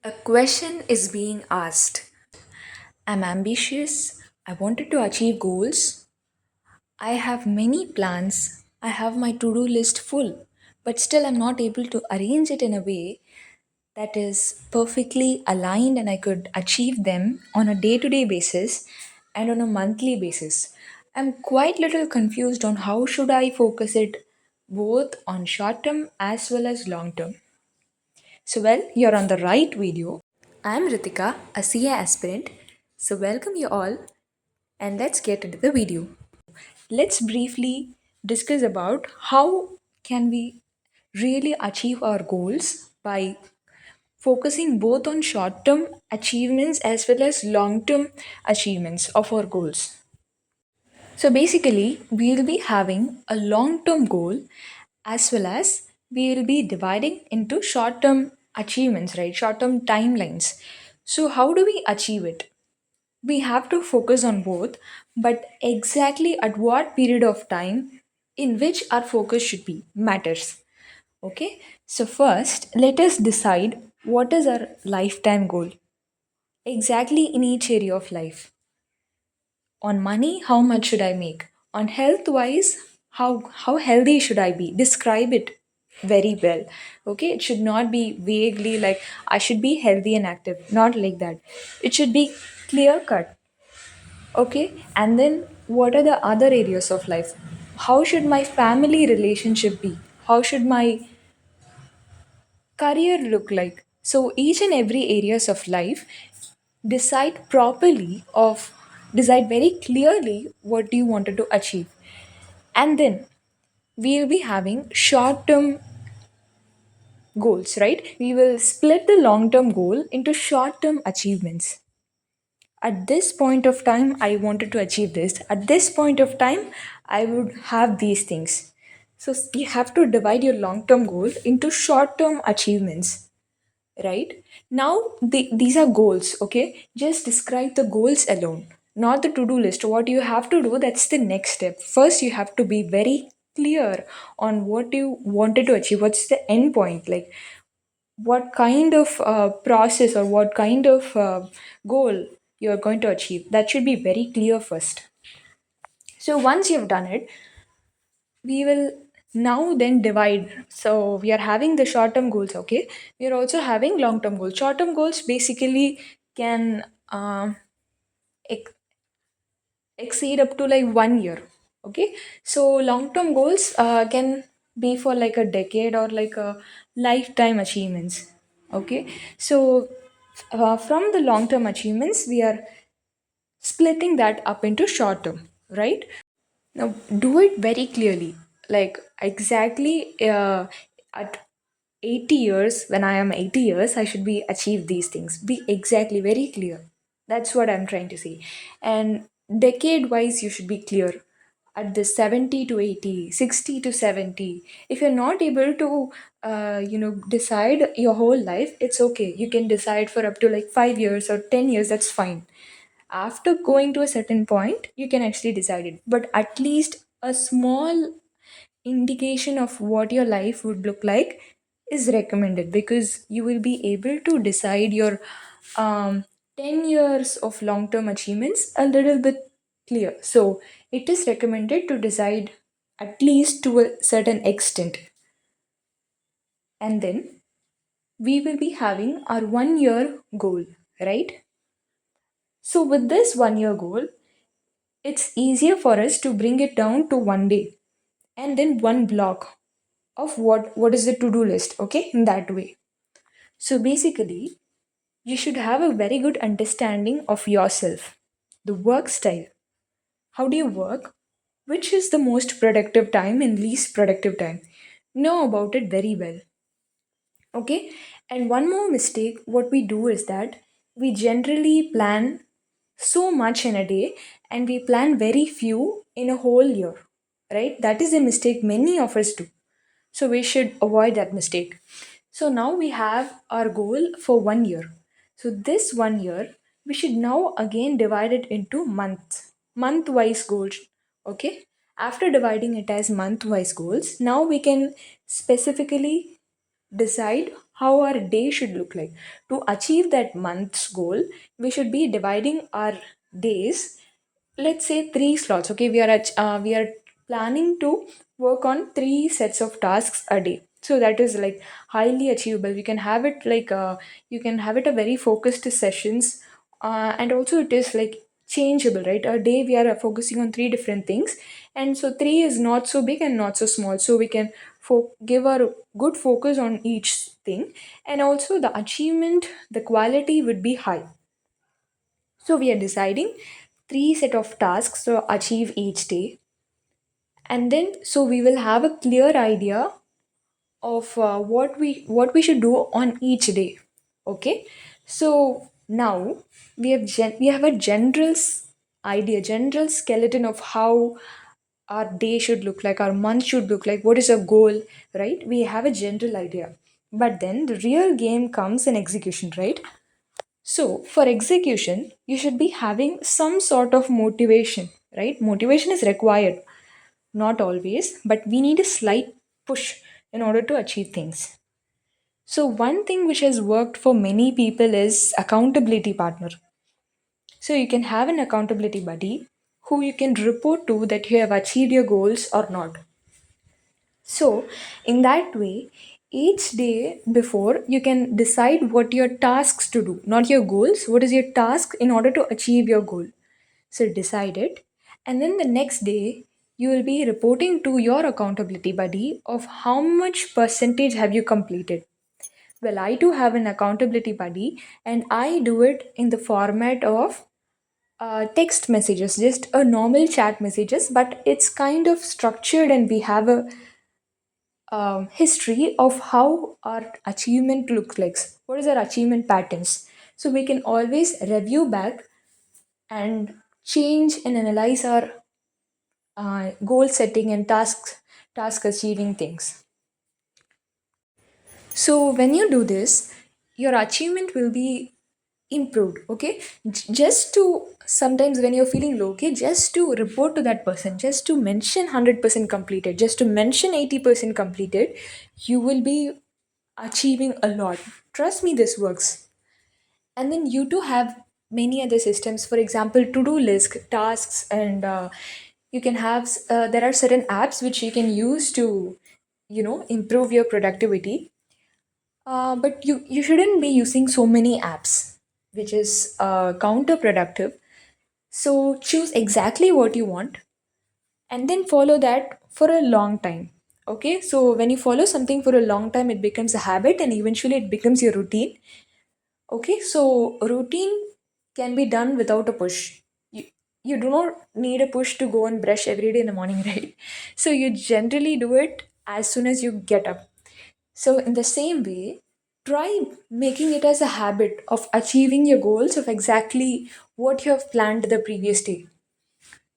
A question is being asked. I'm ambitious. I wanted to achieve goals. I have many plans. I have my to do list full, but still I'm not able to arrange it in a way that is perfectly aligned and I could achieve them on a day to day basis and on a monthly basis. I'm quite little confused on how should I focus it both on short term as well as long term. So, well, you're on the right video. I'm Ritika, a CA aspirant. So, welcome you all and let's get into the video. Let's briefly discuss about how can we really achieve our goals by focusing both on short-term achievements as well as long-term achievements of our goals. So basically, we'll be having a long term goal as well as we will be dividing into short term achievements, right? Short term timelines. So, how do we achieve it? We have to focus on both, but exactly at what period of time in which our focus should be matters. Okay, so first, let us decide what is our lifetime goal exactly in each area of life. On money, how much should I make? On health wise, how healthy should I be? Describe it very well. Okay, it should not be vaguely like I should be healthy and active. Not like that. It should be clear cut. Okay, and then what are the other areas of life? How should my family relationship be? How should my career look like? So each and every areas of life decide properly of decide very clearly what you wanted to achieve, and then we'll be having short term goals, right? We will split the long term goal into short term achievements. At this point of time I wanted to achieve this, at this point of time I would have these things. So you have to divide your long term goal into short term achievements, right? Now these are goals. Okay, just describe the goals alone, not the to-do list. What you have to do, that's the next step. First you have to be very clear on what you wanted to achieve, what's the end point, like what kind of process or what kind of goal you're going to achieve. That should be very clear first. So once you've done it, we will now then divide. So we are having the short term goals. Okay, we are also having long term goals. Short term goals basically can ex- exceed up to like 1 year. Okay, so long term goals can be for like a decade or like a lifetime achievements. Okay, so from the long term achievements we are splitting that up into short term, right? Now, do it very clearly. Like, exactly at 80 years, when I am 80 years, I should be achieve these things. Be exactly very clear. That's what I'm trying to say. And decade wise, you should be clear. At the 70 to 80, 60 to 70. If you're not able to, decide your whole life, it's okay. You can decide for up to like 5 years or 10 years, that's fine. After going to a certain point you can actually decide it, but at least a small indication of what your life would look like is recommended, because you will be able to decide your 10 years of long term achievements a little bit clear. So it is recommended to decide at least to a certain extent, and then we will be having our 1 year goal, right? So with this 1 year goal, it's easier for us to bring it down to 1 day and then one block of what is the to-do list, okay, in that way. So basically, you should have a very good understanding of yourself, the work style. How do you work? Which is the most productive time and least productive time? Know about it very well. Okay, and one more mistake what we do is that we generally plan so much in a day and we plan very few in a whole year, right? That is a mistake many of us do. So we should avoid that mistake. So now we have our goal for 1 year. So this 1 year, we should now again divide it into months, month wise goals. Okay. After dividing it as month wise goals, now we can specifically decide how our day should look like. To achieve that month's goal, we should be dividing our days, let's say 3 slots. Okay, we are planning to work on 3 sets of tasks a day, so that is like highly achievable. We can have it like you can have it a very focused sessions, and also it is like changeable, right? A day we are focusing on three different things, and so three is not so big and not so small, so we can give our good focus on each thing, and also the achievement, the quality would be high. So we are deciding 3 set of tasks to achieve each day, and then so we will have a clear idea of what we should do on each day. Okay, so now we have a idea, general skeleton of how our day should look like, our month should look like, what is our goal, right? We have a general idea, but then the real game comes in execution, right? So, for execution, you should be having some sort of motivation, right? Motivation is required, not always, but we need a slight push in order to achieve things. So, one thing which has worked for many people is accountability partner. So, you can have an accountability buddy who you can report to that you have achieved your goals or not. So, in that way, each day before you can decide what your tasks to do, not your goals. What is your task in order to achieve your goal? So, decide it. And then the next day, you will be reporting to your accountability buddy of how much percentage have you completed. Well, I too have an accountability buddy, and I do it in the format of text messages, just a normal chat messages, but it's kind of structured, and we have a history of how our achievement looks like. What is our achievement patterns? So we can always review back and change and analyze our goal setting and task achieving things. So when you do this, your achievement will be improved. Okay, just to sometimes when you're feeling low, okay, just to report to that person, just to mention 100% completed, just to mention 80% completed, you will be achieving a lot. Trust me, this works. And then you too have many other systems, for example, to-do list, tasks, and you can have there are certain apps which you can use to improve your productivity. But you shouldn't be using so many apps, which is counterproductive. So choose exactly what you want and then follow that for a long time. Okay, so when you follow something for a long time, it becomes a habit and eventually it becomes your routine. Okay, so routine can be done without a push. You do not need a push to go and brush every day in the morning, right? So you generally do it as soon as you get up. So, in the same way, try making it as a habit of achieving your goals of exactly what you have planned the previous day.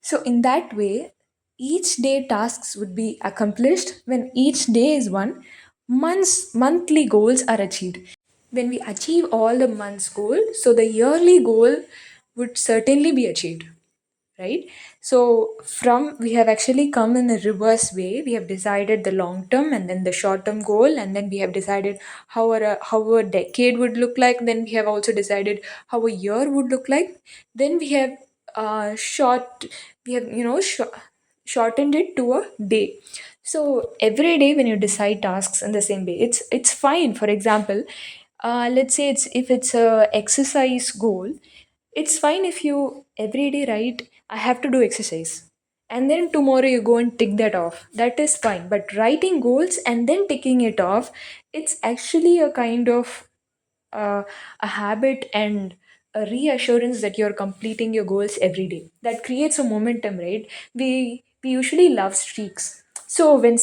So, in that way, each day tasks would be accomplished when each day is one. Monthly goals are achieved. When we achieve all the month's goal, so the yearly goal would certainly be achieved, right? So from we have actually come in a reverse way. We have decided the long term and then the short term goal, and then we have decided how a decade would look like. Then we have also decided how a year would look like. Then we have short we have shortened it to a day. So every day when you decide tasks in the same way, it's fine. For example, let's say it's a exercise goal, it's fine if you every day write, I have to do exercise. And then tomorrow you go and tick that off. That is fine. But writing goals and then ticking it off, it's actually a kind of a habit and a reassurance that you're completing your goals every day. That creates a momentum, right? We usually love streaks. So when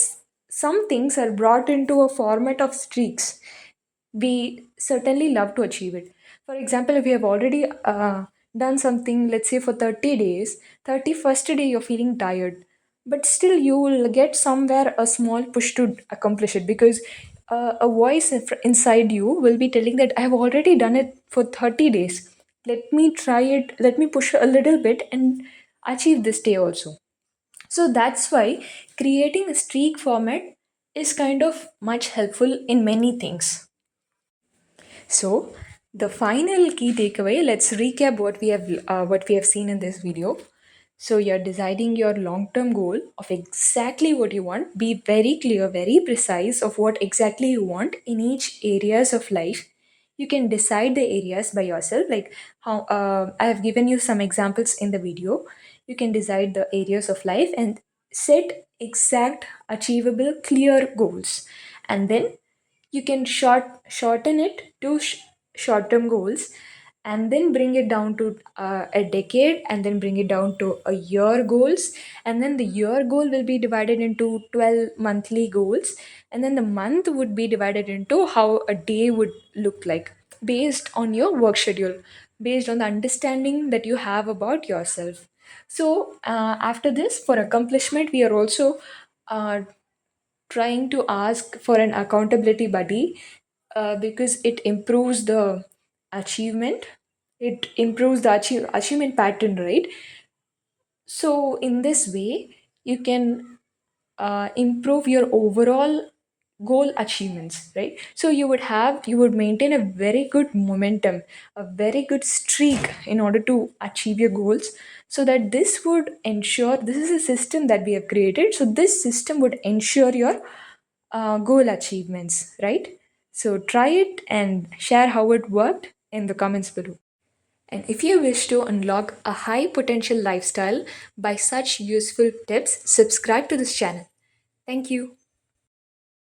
some things are brought into a format of streaks, we certainly love to achieve it. For example, if you have already done something, let's say for 30 days, 31st day you're feeling tired, but still you will get somewhere a small push to accomplish it because a voice inside you will be telling that I have already done it for 30 days. Let me try it, let me push a little bit and achieve this day also. So that's why creating a streak format is kind of much helpful in many things. So, the final key takeaway, let's recap what we have seen in this video. So, you're deciding your long-term goal of exactly what you want. Be very clear, very precise of what exactly you want in each areas of life. You can decide the areas by yourself, like how I have given you some examples in the video. You can decide the areas of life and set exact, achievable, clear goals, and then you can shorten it to short term goals, and then bring it down to a decade, and then bring it down to a year goals, and then the year goal will be divided into 12 monthly goals, and then the month would be divided into how a day would look like based on your work schedule, based on the understanding that you have about yourself. So after this, for accomplishment, we are also uh, trying to ask for an accountability buddy, because it improves the achievement, it improves the achievement pattern, right? So in this way you can improve your overall goal achievements, right? So you would maintain a very good momentum, a very good streak in order to achieve your goals. So that this would ensure, this is a system that we have created, so this system would ensure your goal achievements, right? So try it and share how it worked in the comments below. And if you wish to unlock a high potential lifestyle by such useful tips, subscribe to this channel. Thank you.